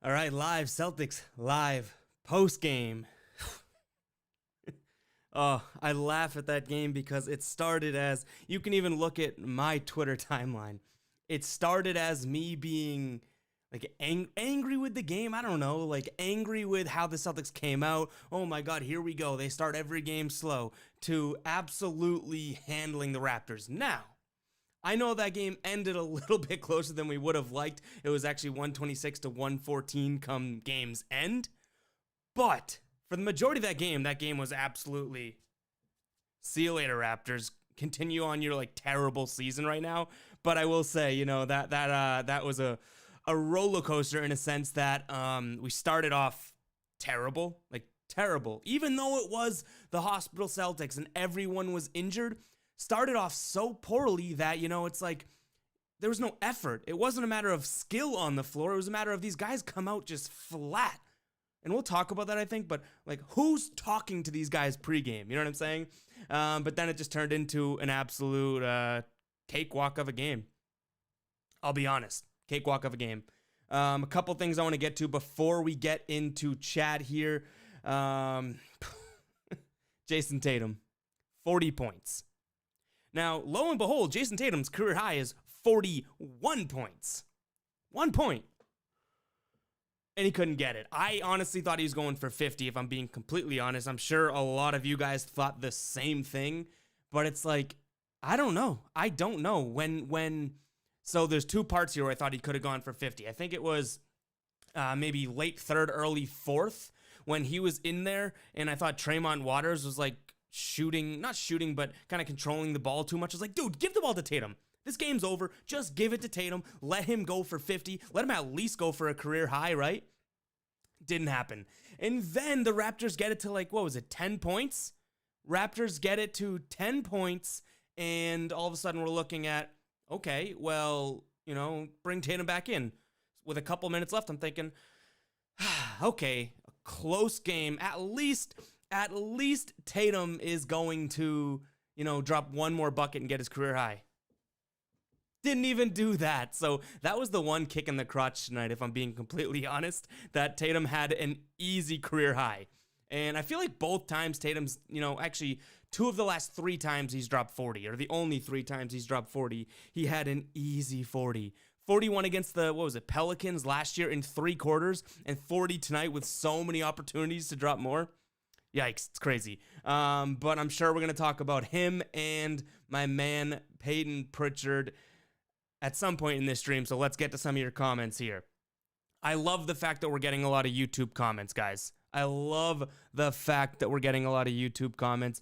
All right, live Celtics, live postgame. Oh, I laugh at that game because it started as, you can even look at my Twitter timeline. It started as me being like angry with the game. I don't know, like angry with how the Celtics came out. Oh my God, here we go. They start every game slow, to absolutely handling the Raptors. Now, I know that game ended a little bit closer than we would have liked. It was actually 126 to 114 come game's end. But for the majority of that game was absolutely, see you later, Raptors. Continue on your like terrible season right now. But I will say, that was a roller coaster in a sense that we started off terrible, like terrible. Even though it was the hospital Celtics and everyone was injured, started off so poorly that, it's like there was no effort. It wasn't a matter of skill on the floor. It was a matter of these guys come out just flat. And we'll talk about that, I think, but like, who's talking to these guys pregame? You know what I'm saying? But then it just turned into an absolute cakewalk of a game. I'll be honest, cakewalk of a game. A couple things I want to get to before we get into chat here. Jayson Tatum, 40 points. Now, lo and behold, Jayson Tatum's career high is 41 points. 1 point. And he couldn't get it. I honestly thought he was going for 50, if I'm being completely honest. I'm sure a lot of you guys thought the same thing. But it's like, I don't know. So there's two parts here where I thought he could have gone for 50. I think it was maybe late third, early fourth when he was in there. And I thought Tremont Waters was like, not shooting, but kind of controlling the ball too much. I was like, dude, give the ball to Tatum. This game's over. Just give it to Tatum. Let him go for 50. Let him at least go for a career high, right? Didn't happen. And then the Raptors get it to 10 points? Raptors get it to 10 points, and all of a sudden we're looking at, okay, well, bring Tatum back in. With a couple minutes left, I'm thinking, okay, a close game. At least Tatum is going to, drop one more bucket and get his career high. Didn't even do that. So that was the one kick in the crotch tonight, if I'm being completely honest, that Tatum had an easy career high. And I feel like both times Tatum's, actually two of the last three times he's dropped 40, or the only three times he's dropped 40, he had an easy 40. 41 against the, Pelicans last year in 3 quarters, and 40 tonight with so many opportunities to drop more. Yikes, it's crazy. But I'm sure we're going to talk about him and my man Payton Pritchard at some point in this stream, so let's get to some of your comments here. I love the fact that we're getting a lot of YouTube comments, guys. I love the fact that we're getting a lot of YouTube comments.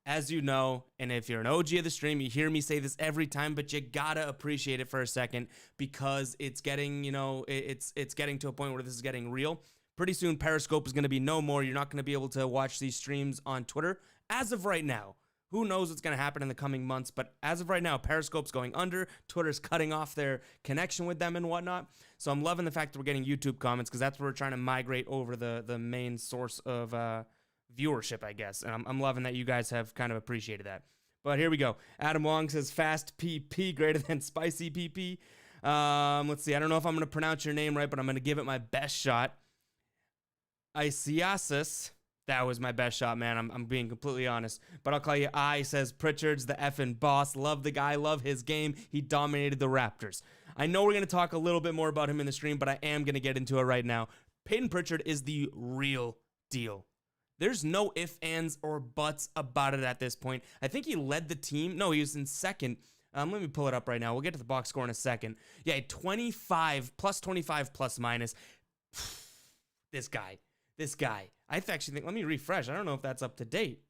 As you know, and if you're an OG of the stream, you hear me say this every time, but you gotta appreciate it for a second, because it's getting, it's getting to a point where this is getting real. Pretty soon, Periscope is going to be no more. You're not going to be able to watch these streams on Twitter. As of right now, who knows what's going to happen in the coming months, but as of right now, Periscope's going under. Twitter's cutting off their connection with them and whatnot. So I'm loving the fact that we're getting YouTube comments, because that's where we're trying to migrate over the main source of viewership, I guess. And I'm loving that you guys have kind of appreciated that. But here we go. Adam Wong says fast PP greater than spicy PP. Let's see. I don't know if I'm going to pronounce your name right, but I'm going to give it my best shot. Isiasis. That was my best shot, man. I'm being completely honest. But I'll call you I, says Pritchard's the effing boss. Love the guy. Love his game. He dominated the Raptors. I know we're going to talk a little bit more about him in the stream, but I am going to get into it right now. Payton Pritchard is the real deal. There's no ifs, ands, or buts about it at this point. I think he led the team. No, he was in second. Let me pull it up right now. We'll get to the box score in a second. Yeah, 25, plus 25, plus minus. This guy. I actually think, let me refresh. I don't know if that's up to date.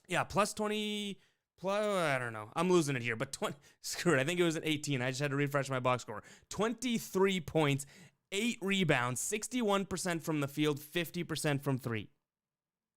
Yeah, plus 20, I don't know. I'm losing it here, but screw it. I think it was an 18. I just had to refresh my box score. 23 points, 8 rebounds, 61% from the field, 50% from 3.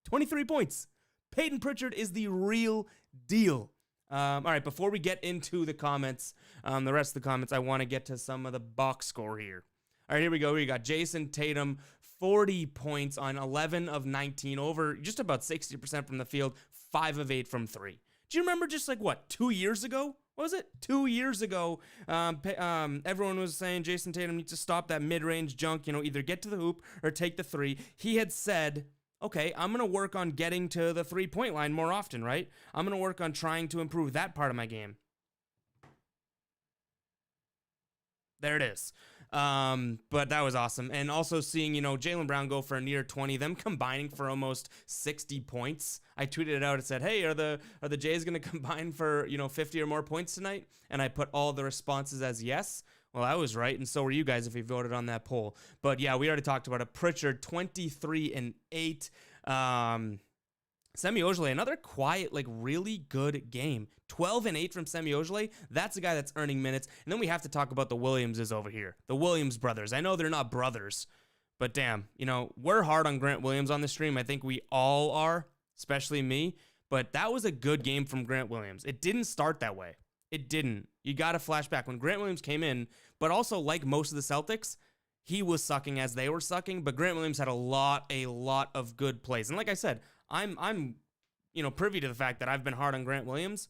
23 points. Payton Pritchard is the real deal. All right, before we get into the comments, the rest of the comments, I want to get to some of the box score here. All right, here we go. We got Jayson Tatum, 40 points on 11 of 19, over just about 60% from the field, 5 of 8 from 3. Do you remember just 2 years ago what was it, 2 years ago, everyone was saying Jayson Tatum needs to stop that mid-range junk, either get to the hoop or take the three. He had said, okay, I'm going to work on getting to the three-point line more often, right? I'm going to work on trying to improve that part of my game. There it is. But that was awesome. And also seeing, Jaylen Brown go for a near 20, them combining for almost 60 points. I tweeted it out and said, hey, are the Jays going to combine for, 50 or more points tonight? And I put all the responses as yes. Well, I was right, and so were you guys if you voted on that poll. But yeah, we already talked about it. Pritchard, 23-8. Semi Ojeleye, another quiet, really good game. 12-8 from Semi Ojeleye. That's a guy that's earning minutes. And then we have to talk about the Williamses over here. The Williams brothers. I know they're not brothers, but damn, we're hard on Grant Williams on the stream. I think we all are, especially me. But that was a good game from Grant Williams. It didn't start that way. It didn't. You got to flash back when Grant Williams came in, but also like most of the Celtics, he was sucking as they were sucking, but Grant Williams had a lot of good plays. And like I said, I'm privy to the fact that I've been hard on Grant Williams.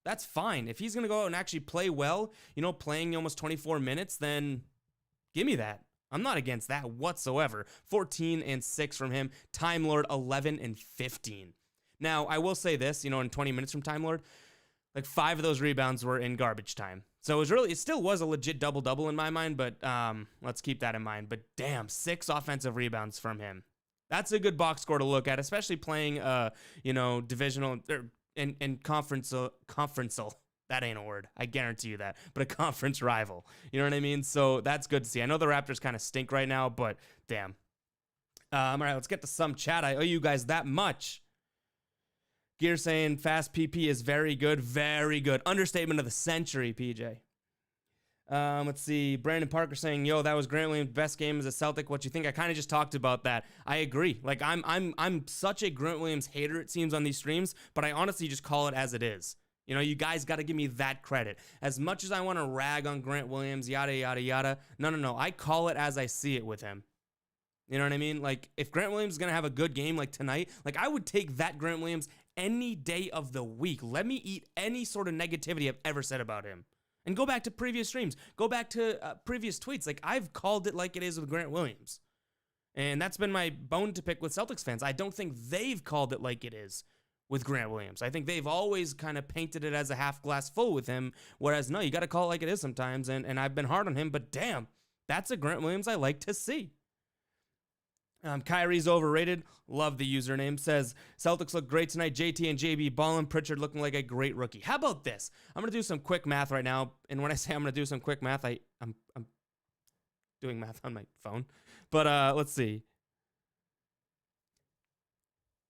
That's fine. If he's going to go out and actually play well, playing almost 24 minutes, then give me that. I'm not against that whatsoever. 14-6 from him. Time Lord, 11-15. Now, I will say this, in 20 minutes from Time Lord, 5 of those rebounds were in garbage time. So it still was a legit double-double in my mind, but let's keep that in mind. But damn, 6 offensive rebounds from him. That's a good box score to look at, especially playing, divisional and conference. That ain't a word. I guarantee you that. But a conference rival. You know what I mean? So that's good to see. I know the Raptors kind of stink right now, but damn. All right, let's get to some chat. I owe you guys that much. Gear saying fast PP is very good. Very good. Understatement of the century, PJ. Let's see. Brandon Parker saying, yo, that was Grant Williams' best game as a Celtic. What you think? I kind of just talked about that. I agree. I'm such a Grant Williams hater, it seems, on these streams, but I honestly just call it as it is. You guys got to give me that credit. As much as I want to rag on Grant Williams, yada, yada, yada, no. I call it as I see it with him. You know what I mean? If Grant Williams is going to have a good game like tonight, I would take that Grant Williams any day of the week. Let me eat any sort of negativity I've ever said about him. And go back to previous streams. Go back to previous tweets. I've called it like it is with Grant Williams. And that's been my bone to pick with Celtics fans. I don't think they've called it like it is with Grant Williams. I think they've always kind of painted it as a half glass full with him. Whereas, no, you got to call it like it is sometimes. And I've been hard on him. But damn, that's a Grant Williams I like to see. Kyrie's overrated. Love the username. Says, Celtics look great tonight. JT and JB ballin'. Pritchard looking like a great rookie. How about this? I'm going to do some quick math right now. And when I say I'm going to do some quick math, I'm doing math on my phone. But let's see.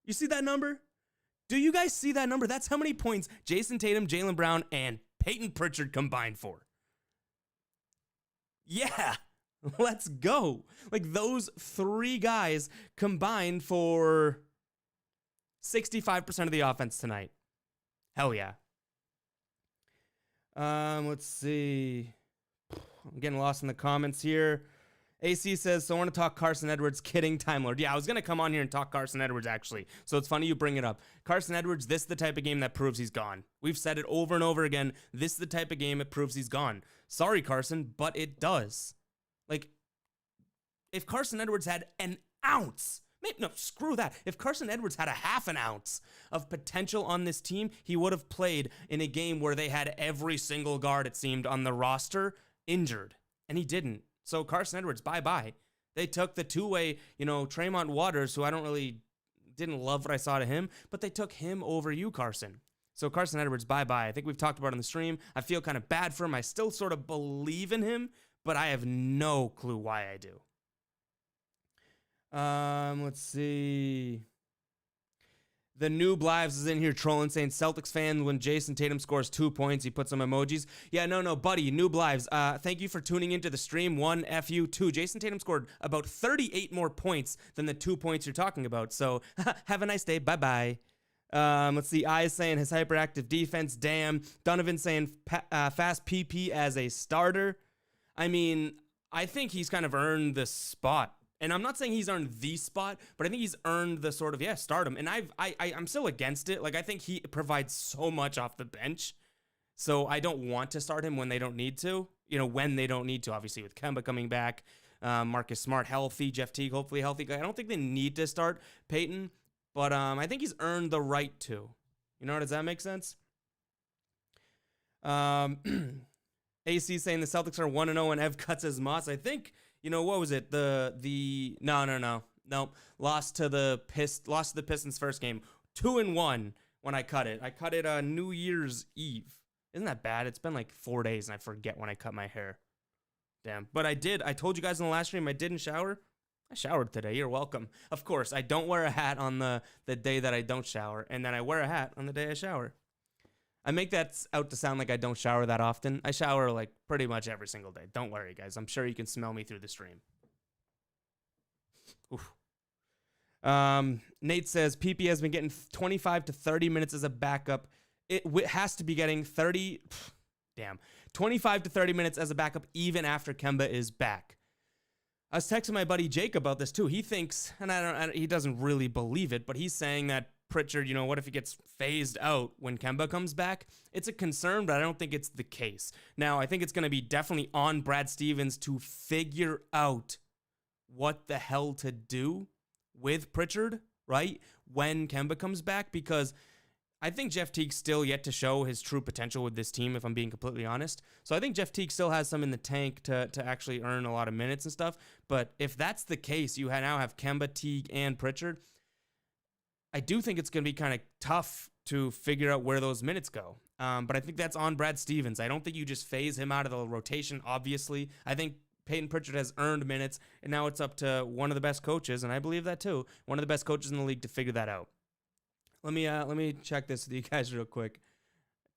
You see that number? Do you guys see that number? That's how many points Jayson Tatum, Jaylen Brown, and Payton Pritchard combined for. Yeah. Let's go. Those 3 guys combined for 65% of the offense tonight. Hell yeah. Let's see. I'm getting lost in the comments here. AC says, so I want to talk Carson Edwards. Kidding, Time Lord. Yeah, I was going to come on here and talk Carson Edwards, actually. So it's funny you bring it up. Carson Edwards, this is the type of game that proves he's gone. We've said it over and over again. This is the type of game that proves he's gone. Sorry, Carson, but it does. If Carson Edwards had an ounce, no, screw that. If Carson Edwards had a half an ounce of potential on this team, he would have played in a game where they had every single guard, it seemed, on the roster injured. And he didn't. So Carson Edwards, bye-bye. They took the two-way, Tremont Waters, who didn't love what I saw to him, but they took him over you, Carson. So Carson Edwards, bye-bye. I think we've talked about it on the stream. I feel kind of bad for him. I still sort of believe in him, but I have no clue why I do. Let's see. The Noob Lives is in here trolling, saying Celtics fan, when Jayson Tatum scores 2 points, he puts some emojis. Yeah, no, buddy, Noob Lives, thank you for tuning into the stream. 1, F you, 2. Jayson Tatum scored about 38 more points than the 2 points you're talking about. So have a nice day. Bye-bye. Let's see. I is saying his hyperactive defense. Damn. Donovan saying fast PP as a starter. I mean, I think he's kind of earned the spot. And I'm not saying he's earned the spot, but I think he's earned the sort of, stardom. And I'm still against it. I think he provides so much off the bench. So I don't want to start him when they don't need to. When they don't need to, obviously with Kemba coming back, Marcus Smart healthy, Jeff Teague hopefully healthy. I don't think they need to start Payton, but I think he's earned the right to. Does that make sense? AC saying the Celtics are 1-0 and Ev cuts his moss. I think, what was it? No. Lost to the Pistons first game. 2-1 when I cut it. I cut it New Year's Eve. Isn't that bad? It's been like 4 days and I forget when I cut my hair. Damn. But I did. I told you guys in the last stream I didn't shower. I showered today. You're welcome. Of course, I don't wear a hat on the day that I don't shower. And then I wear a hat on the day I shower. I make that out to sound like I don't shower that often. I shower like pretty much every single day. Don't worry, guys. I'm sure you can smell me through the stream. Oof. Nate says PP has been getting 25 to 30 minutes as a backup. It has to be getting 25 to 30 minutes as a backup even after Kemba is back. I was texting my buddy Jake about this too. He thinks, and he doesn't really believe it, but he's saying that Pritchard, what if he gets phased out when Kemba comes back? It's a concern, but I don't think it's the case. Now, I think it's going to be definitely on Brad Stevens to figure out what the hell to do with Pritchard, right, when Kemba comes back, because I think Jeff Teague's still yet to show his true potential with this team, if I'm being completely honest. So I think Jeff Teague still has some in the tank to actually earn a lot of minutes and stuff. But if that's the case, you now have Kemba, Teague, and Pritchard. I do think it's going to be kind of tough to figure out where those minutes go. But I think that's on Brad Stevens. I don't think you just phase him out of the rotation, obviously. I think Payton Pritchard has earned minutes, and now it's up to one of the best coaches, and I believe that too, one of the best coaches in the league to figure that out. Let me check this with you guys real quick.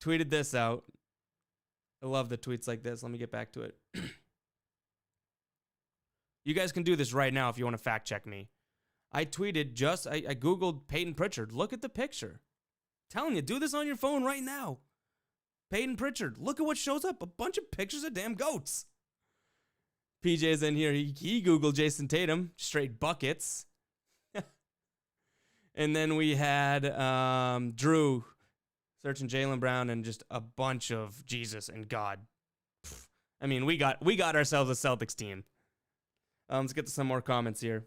Tweeted this out. I love the tweets like this. Let me get back to it. You guys can do this right now if you want to fact check me. I tweeted I Googled Payton Pritchard. Look at the picture. Telling you, do this on your phone right now. Payton Pritchard. Look at what shows up. A bunch of pictures of damn goats. PJ's in here. He Googled Jayson Tatum. Straight buckets. And then we had Drew searching Jaylen Brown and just a bunch of Jesus and God. I mean, we got ourselves a Celtics team. Let's get to some more comments here.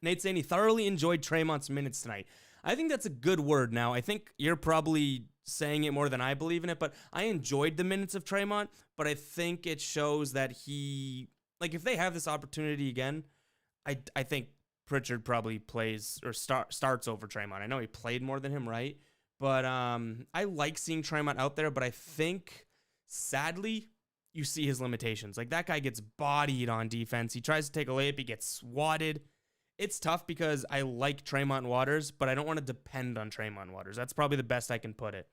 Nate saying he thoroughly enjoyed Traymont's minutes tonight. I think that's a good word now. I think you're probably saying it more than I believe in it, but I enjoyed the minutes of Traymont, but I think it shows that if they have this opportunity again, I think Pritchard probably plays or starts over Traymont. I know he played more than him, right? But I like seeing Traymont out there, but I think, sadly, you see his limitations. Like, that guy gets bodied on defense. He tries to take a layup, he gets swatted. It's tough because I like Tremont Waters, but I don't want to depend on Tremont Waters. That's probably the best I can put it.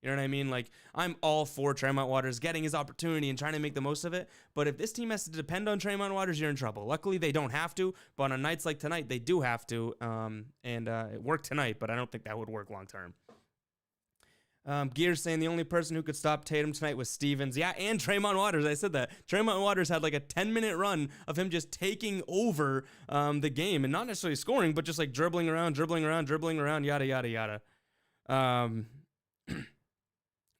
You know what I mean? Like, I'm all for Tremont Waters getting his opportunity and trying to make the most of it. But if this team has to depend on Tremont Waters, you're in trouble. Luckily, they don't have to. But on nights like tonight, they do have to. It worked tonight, but I don't think that would work long term. Gears saying the only person who could stop Tatum tonight was Stevens. Yeah, and Tremont Waters. I said that. Tremont Waters had like a 10-minute run of him just taking over the game. And not necessarily scoring, but just like dribbling around, yada, yada, yada.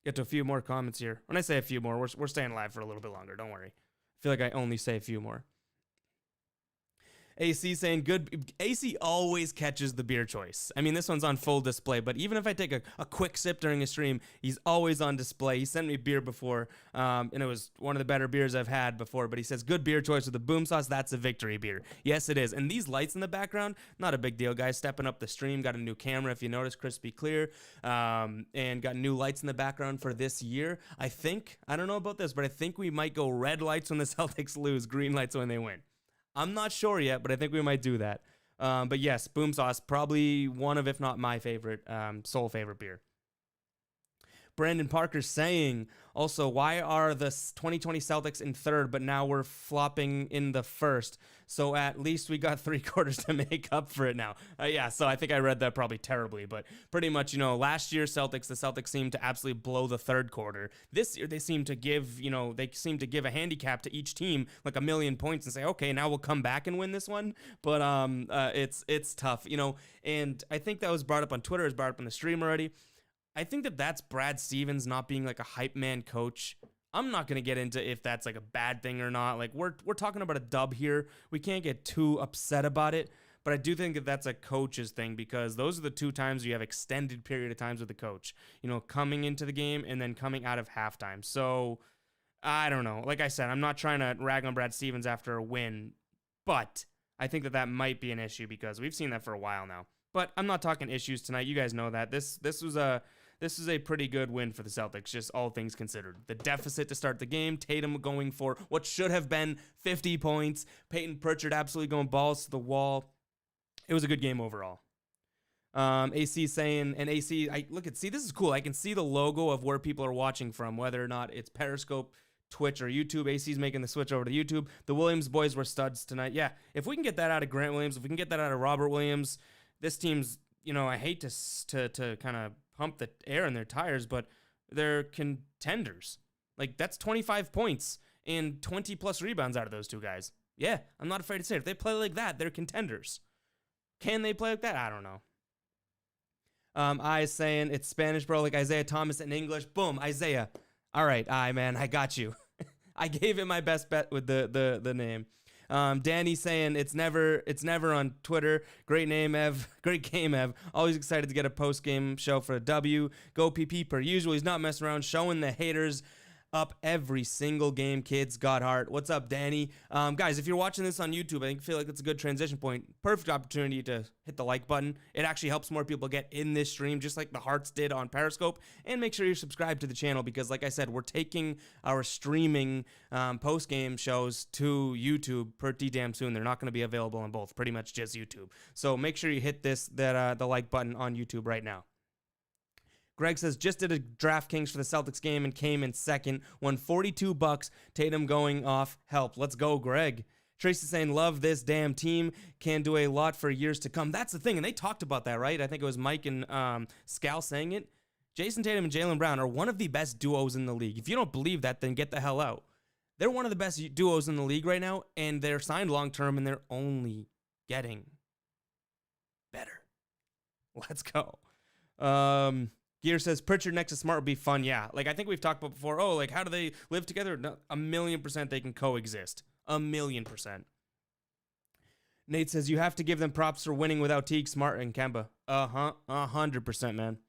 Get to a few more comments here. When I say a few more, we're staying live for a little bit longer. Don't worry. I feel like I only say a few more. AC saying good. AC always catches the beer choice. I mean, this one's on full display, but even if I take a quick sip during a stream, he's always on display. He sent me beer before, and it was one of the better beers I've had before, but he says, good beer choice with the boom sauce. That's a victory beer. Yes, it is. And these lights in the background, not a big deal, guys. Stepping up the stream, got a new camera, if you notice, crispy clear, and got new lights in the background for this year. I don't know about this, but I think we might go red lights when the Celtics lose, green lights when they win. I'm not sure yet, but I think we might do that. But yes, Boom Sauce, probably one of, if not my favorite, sole favorite beer. Brandon Parker saying, also, why are the 2020 Celtics in third, but now we're flopping in the first? So at least we got 3 quarters to make up for it now. Yeah, so I think I read that probably terribly, but pretty much, last year the Celtics seemed to absolutely blow the third quarter. This year they seem to give, a handicap to each team, like 1 million points, and say, okay, now we'll come back and win this one. But it's tough, and I think that was brought up on Twitter, it was brought up on the stream already. I think that that's Brad Stevens not being like a hype man coach. I'm not going to get into if that's like a bad thing or not. Like we're talking about a dub here. We can't get too upset about it. But I do think that that's a coach's thing because those are the two times you have extended period of times with the coach, coming into the game and then coming out of halftime. So I don't know. Like I said, I'm not trying to rag on Brad Stevens after a win, but I think that might be an issue because we've seen that for a while now. But I'm not talking issues tonight. You guys know that. This was a pretty good win for the Celtics, just all things considered. The deficit to start the game, Tatum going for what should have been 50 points, Payton Pritchard absolutely going balls to the wall. It was a good game overall. AC saying, and AC, see, this is cool. I can see the logo of where people are watching from, whether or not it's Periscope, Twitch, or YouTube. AC's making the switch over to YouTube. The Williams boys were studs tonight. Yeah, if we can get that out of Grant Williams, if we can get that out of Robert Williams, this team's, I hate to kind of pump the air in their tires, but they're contenders. Like, that's 25 points and 20 plus rebounds out of those two guys. Yeah, I'm not afraid to say it. If they play like that, they're contenders. Can they play like that? I don't know. I is saying it's Spanish, bro, like Isaiah Thomas in English. Boom, Isaiah. All right, man, I got you. I gave it my best bet with the name. Danny saying it's never on Twitter. Great name, Ev. Great game, Ev. Always excited to get a post-game show for a W. Go PP per usual. He's not messing around, showing the haters up every single game, kids. Godheart. What's up, Danny? Guys, if you're watching this on YouTube, I feel like it's a good transition point. Perfect opportunity to hit the like button. It actually helps more people get in this stream, just like the hearts did on Periscope. And make sure you're subscribed to the channel because, like I said, we're taking our streaming post-game shows to YouTube pretty damn soon. They're not going to be available on both, pretty much just YouTube. So make sure you hit the like button on YouTube right now. Greg says, just did a DraftKings for the Celtics game and came in second. Won $42. Tatum going off. Help. Let's go, Greg. Tracy saying, love this damn team. Can do a lot for years to come. That's the thing. And they talked about that, right? I think it was Mike and Scal saying it. Jayson Tatum and Jaylen Brown are one of the best duos in the league. If you don't believe that, then get the hell out. They're one of the best duos in the league right now, and they're signed long-term, and they're only getting better. Let's go. Gear says, Pritchard next to Smart would be fun. Yeah, like I think we've talked about before. Oh, like how do they live together? No, 1,000,000% they can coexist. 1,000,000%. Nate says, you have to give them props for winning without Teague, Smart, and Kemba. 100%, man.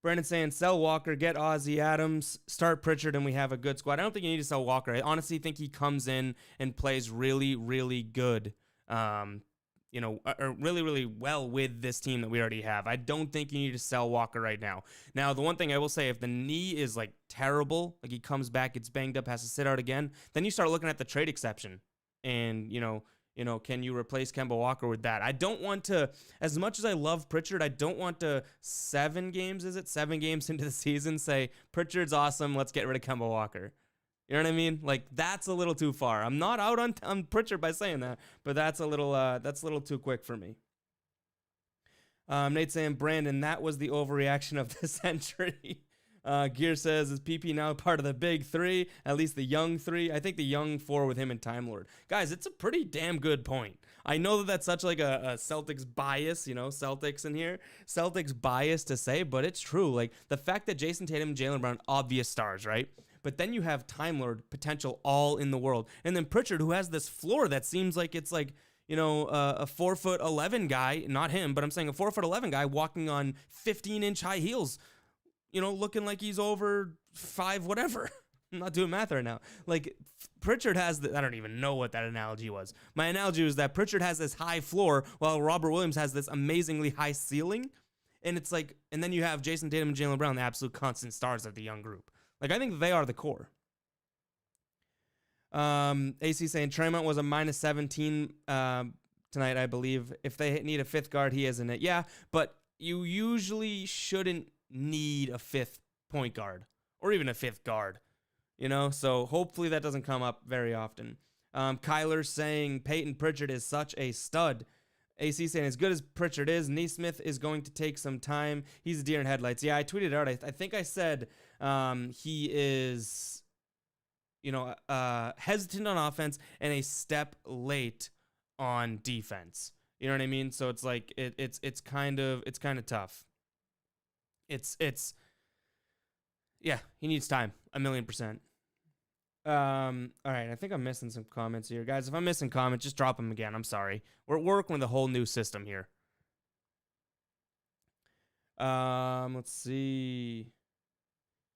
Brandon saying, sell Walker, get Ozzie Adams, start Pritchard, and we have a good squad. I don't think you need to sell Walker. I honestly think he comes in and plays really, really good. Really, really well with this team that we already have. I don't think you need to sell Walker right now. Now, the one thing I will say, if the knee is like terrible, like he comes back, gets banged up, has to sit out again, then you start looking at the trade exception. And, can you replace Kemba Walker with that? I don't want to, as much as I love Pritchard, I don't want to 7 games into the season say, Pritchard's awesome, let's get rid of Kemba Walker. You know what I mean? Like, that's a little too far. I'm not out on Pritchard by saying that, but that's a little too quick for me. Nate saying, Brandon, that was the overreaction of the century. Gear says, is PP now part of the big 3? At least the young 3? I think the young 4 with him and Time Lord. Guys, it's a pretty damn good point. I know that that's such like a Celtics bias, Celtics in here. Celtics bias to say, but it's true. Like, the fact that Jayson Tatum and Jaylen Brown, obvious stars, right? But then you have Time Lord potential all in the world. And then Pritchard, who has this floor that seems like it's like, a 4'11" guy, not him, but I'm saying a 4'11" guy walking on 15-inch high heels, looking like he's over 5 whatever. I'm not doing math right now. Like, Pritchard has I don't even know what that analogy was. My analogy was that Pritchard has this high floor while Robert Williams has this amazingly high ceiling. And it's like, and then you have Jayson Tatum and Jaylen Brown, the absolute constant stars of the young group. Like, I think they are the core. AC saying Tremont was a -17 tonight, I believe. If they need a 5th guard, he isn't it. Yeah, but you usually shouldn't need a 5th point guard or even a 5th guard, So hopefully that doesn't come up very often. Kyler saying Payton Pritchard is such a stud. AC saying, as good as Pritchard is, Neesmith is going to take some time. He's a deer in headlights. Yeah, I tweeted out. I think I said he is, hesitant on offense and a step late on defense. You know what I mean? So it's like it's kind of tough. It's yeah, he needs time, 1,000,000%. All right, I think I'm missing some comments here, guys. If I'm missing comments, just drop them again. I'm sorry. We're working with a whole new system here. Let's see.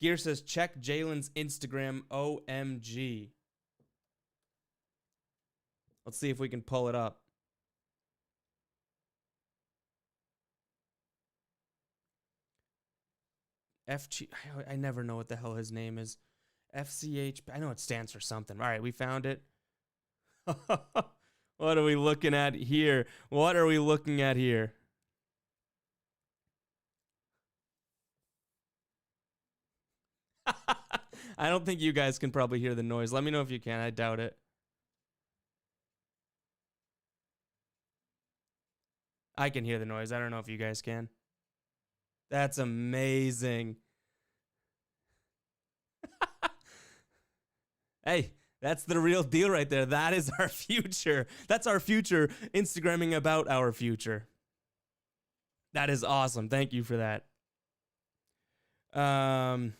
Gear says check Jalen's Instagram. OMG. Let's see if we can pull it up. FG. I never know what the hell his name is. FCH. I know it stands for something. All right, we found it. What are we looking at here? What are we looking at here? I don't think you guys can probably hear the noise. Let me know if you can. I doubt it. I can hear the noise. I don't know if you guys can. That's amazing. Hey, that's the real deal right there. That is our future. That's our future, Instagramming about our future. That is awesome. Thank you for that. Hikro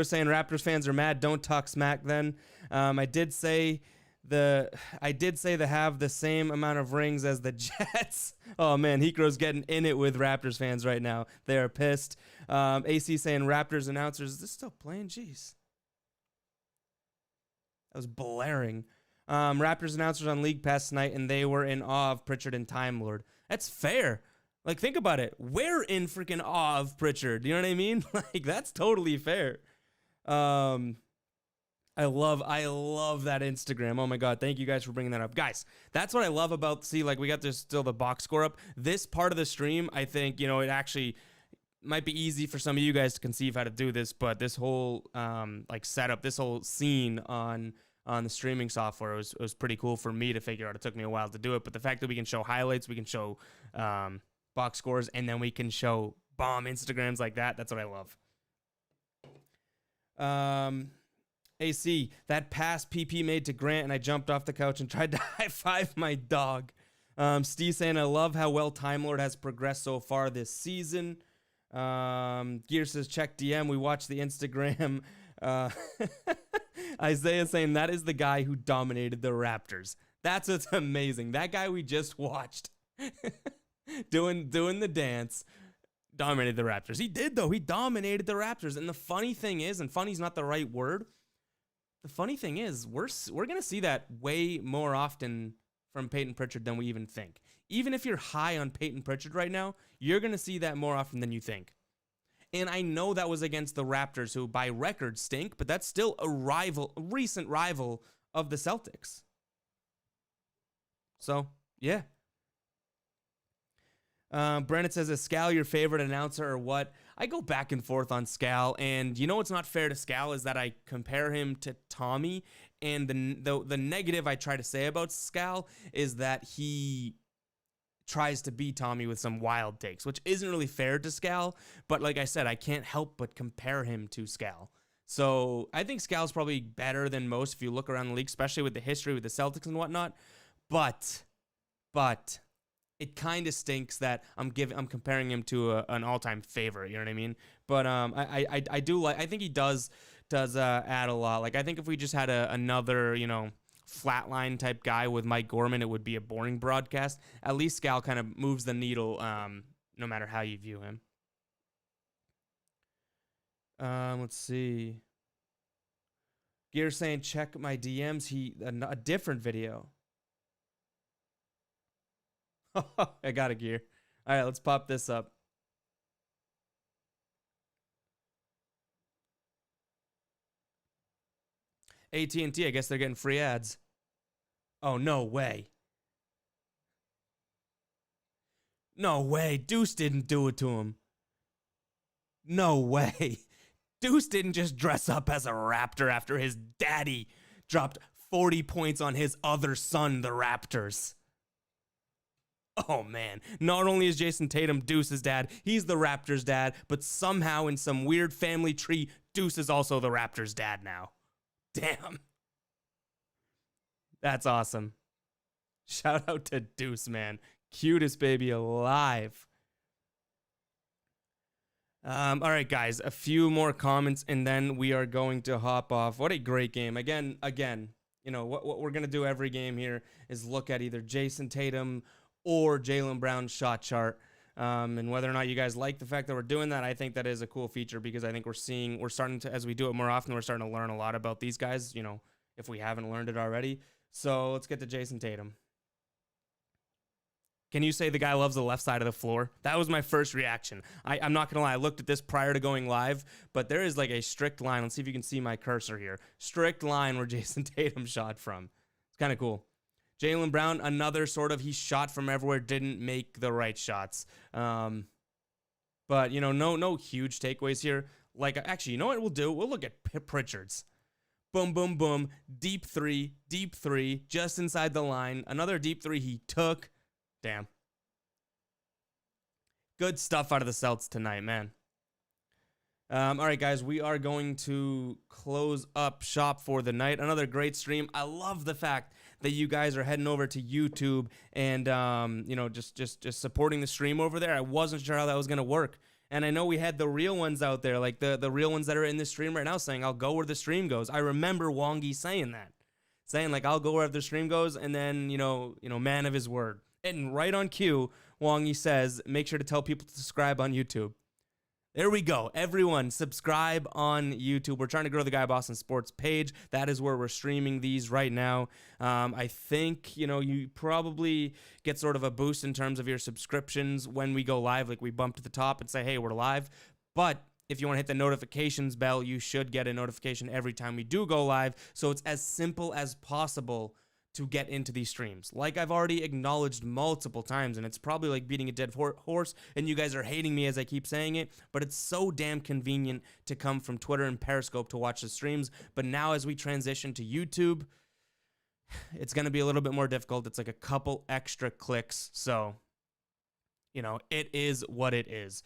saying Raptors fans are mad. Don't talk smack then. I did say they have the same amount of rings as the Jets. Oh man, Hikro's getting in it with Raptors fans right now. They are pissed. AC saying Raptors announcers, is this still playing? Jeez. That was blaring. Raptors announcers on League Pass tonight, and they were in awe of Pritchard and Time Lord. That's fair. Like, think about it. We're in freaking awe of Pritchard. You know what I mean? Like, that's totally fair. I love that Instagram. Oh my God. Thank you guys for bringing that up. Guys, that's what I love about, see, like we got this still the box score up. This part of the stream, I think, you know, it actually might be easy for some of you guys to conceive how to do this, but this whole like setup, this whole scene on the streaming software was pretty cool for me to figure out. It took me a while to do it, but the fact that we can show highlights, we can show box scores, and then we can show bomb Instagrams like that, that's what I love. AC, that pass PP made to Grant, and I jumped off the couch and tried to high five my dog. Steve saying, I love how well Time Lord has progressed so far this season. Gear says, check DM. We watched the Instagram. Isaiah saying, that is the guy who dominated the Raptors. That's what's amazing. That guy we just watched doing the dance dominated the Raptors. He did, though. He dominated the Raptors. And the funny thing is, and funny's not the right word, the funny thing is, we're going to see that way more often from Payton Pritchard than we even think. Even if you're high on Payton Pritchard right now, you're going to see that more often than you think. And I know that was against the Raptors, who by record stink, but that's still a recent rival of the Celtics. So, yeah. Brennan says, is Scal your favorite announcer or what? I go back and forth on Scal, and you know what's not fair to Scal is that I compare him to Tommy, and the negative I try to say about Scal is that he tries to be Tommy with some wild takes, which isn't really fair to Scal, but like I said, I can't help but compare him to Scal. So I think Scal's probably better than most if you look around the league, especially with the history with the Celtics and whatnot, but it kind of stinks that I'm comparing him to an all-time favorite. You know what I mean? But I do like. I think he does add a lot. Like I think if we just had another flatline type guy with Mike Gorman, it would be a boring broadcast. At least Scal kind of moves the needle, no matter how you view him. Let's see. Gear saying check my DMs. A different video. I got a Gear. All right, let's pop this up. AT&T, I guess they're getting free ads. Oh, no way. No way. Deuce didn't do it to him. No way. Deuce didn't just dress up as a Raptor after his daddy dropped 40 points on his other son, the Raptors. Oh, man. Not only is Jayson Tatum Deuce's dad, he's the Raptors' dad, but somehow in some weird family tree, Deuce is also the Raptors' dad now. Damn. That's awesome. Shout out to Deuce, man. Cutest baby alive. All right, guys, a few more comments, and then we are going to hop off. What a great game. Again, what we're going to do every game here is look at either Jayson Tatum or Jaylen Brown's shot chart. And whether or not you guys like the fact that we're doing that, I think that is a cool feature because I think we're starting to, as we do it more often, we're starting to learn a lot about these guys, if we haven't learned it already. So let's get to Jayson Tatum. Can you say the guy loves the left side of the floor? That was my first reaction. I'm not going to lie. I looked at this prior to going live, but there is like a strict line. Let's see if you can see my cursor here. Strict line where Jayson Tatum shot from. It's kind of cool. Jaylen Brown, another sort of, he shot from everywhere, didn't make the right shots. But, no huge takeaways here. Like, actually, you know what we'll do? We'll look at Pritchard's. Boom, boom, boom. Deep three, just inside the line. Another deep three he took. Damn. Good stuff out of the Celtics tonight, man. All right, guys, we are going to close up shop for the night. Another great stream. I love the fact that you guys are heading over to YouTube and, just supporting the stream over there. I wasn't sure how that was going to work. And I know we had the real ones out there, like the real ones that are in the stream right now saying, I'll go where the stream goes. I remember Wongi saying that. Saying, like, I'll go wherever the stream goes, and then, man of his word. And right on cue, Wongi says, make sure to tell people to subscribe on YouTube. There we go. Everyone, subscribe on YouTube. We're trying to grow the Guy Boston Sports page. That is where we're streaming these right now. I think, you probably get sort of a boost in terms of your subscriptions when we go live. Like, we bump to the top and say, hey, we're live. But if you want to hit the notifications bell, you should get a notification every time we do go live. So it's as simple as possible to get into these streams. Like I've already acknowledged multiple times, and it's probably like beating a dead horse, and you guys are hating me as I keep saying it, but it's so damn convenient to come from Twitter and Periscope to watch the streams. But now as we transition to YouTube, it's going to be a little bit more difficult. It's like a couple extra clicks, so it is what it is.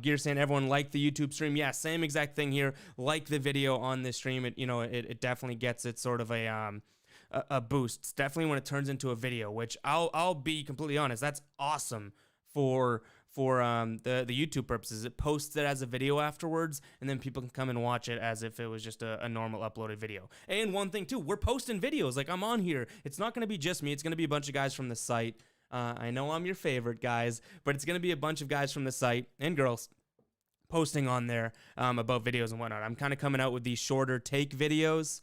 Gear saying everyone liked the YouTube stream. Yeah, same exact thing here. Like the video on this stream. It definitely gets it sort of a boost. It's definitely when it turns into a video, which I'll be completely honest, that's awesome for the YouTube purposes. It posts it as a video afterwards, and then people can come and watch it as if it was just a normal uploaded video. And one thing too, we're posting videos. Like, I'm on here. It's not going to be just me. It's going to be a bunch of guys from the site. I know I'm your favorite guys, but it's going to be a bunch of guys from the site and girls posting on there about videos and whatnot. I'm kind of coming out with these shorter take videos.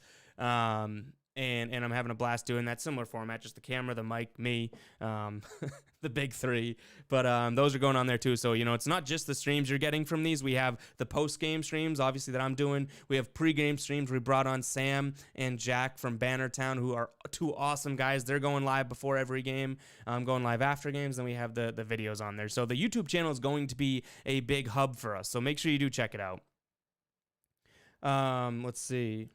And I'm having a blast doing that. Similar format, just the camera, the mic, me, the big three. But those are going on there too. So, it's not just the streams you're getting from these. We have the post-game streams, obviously, that I'm doing. We have pre-game streams. We brought on Sam and Jack from Bannertown, who are two awesome guys. They're going live before every game, going live after games. Then we have the videos on there. So the YouTube channel is going to be a big hub for us. So make sure you do check it out. Let's see.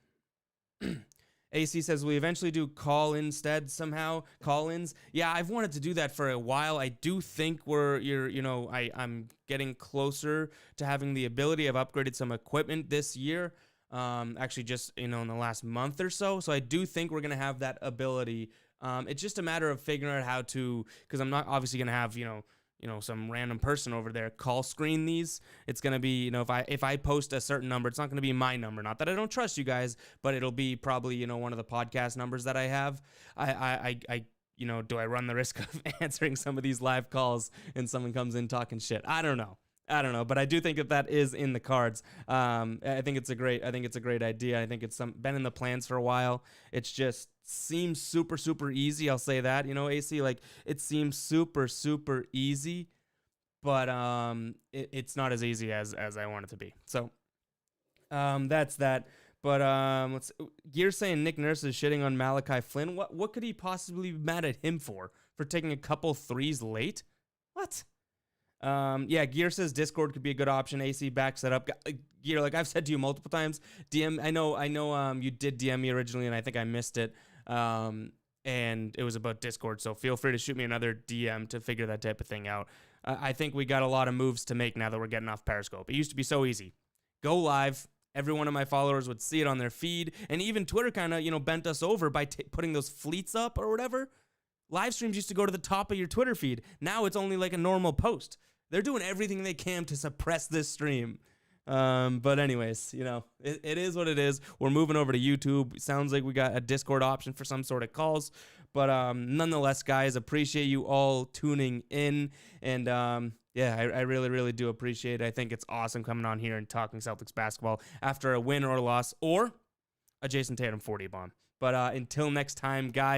AC says, we eventually do call-in instead somehow. Call-ins. Yeah, I've wanted to do that for a while. I do think I'm getting closer to having the ability. I've upgraded some equipment this year. Actually just, in the last month or so. So I do think we're going to have that ability. It's just a matter of figuring out how to, because I'm not obviously going to have, some random person over there call screen these. It's going to be, if I post a certain number, it's not going to be my number. Not that I don't trust you guys, but it'll be probably, one of the podcast numbers that I have. Do I run the risk of answering some of these live calls and someone comes in talking shit? I don't know, but I do think that is in the cards. I think it's a great idea. I think it's been in the plans for a while. It's just seems super, super easy. I'll say that, AC, like, it seems super, super easy, but it's not as easy as I want it to be. So that's that. But let's Gear saying Nick Nurse is shitting on Malachi Flynn. What could he possibly be mad at him for taking a couple threes late? What? Yeah, Gear says Discord could be a good option. AC backs that up. Gear, like I've said to you multiple times, DM. I know. You did DM me originally, and I think I missed it. And it was about Discord. So feel free to shoot me another DM to figure that type of thing out. I think we got a lot of moves to make now that we're getting off Periscope. It used to be so easy. Go live. Every one of my followers would see it on their feed, and even Twitter kind of, bent us over by putting those fleets up or whatever. live streams used to go to the top of your Twitter feed. Now it's only like a normal post. They're doing everything they can to suppress this stream. But anyways, it is what it is. We're moving over to YouTube. Sounds like we got a Discord option for some sort of calls. But nonetheless, guys, appreciate you all tuning in. And I really, really do appreciate it. I think it's awesome coming on here and talking Celtics basketball after a win or a loss or a Jayson Tatum 40 bomb. But until next time, guys.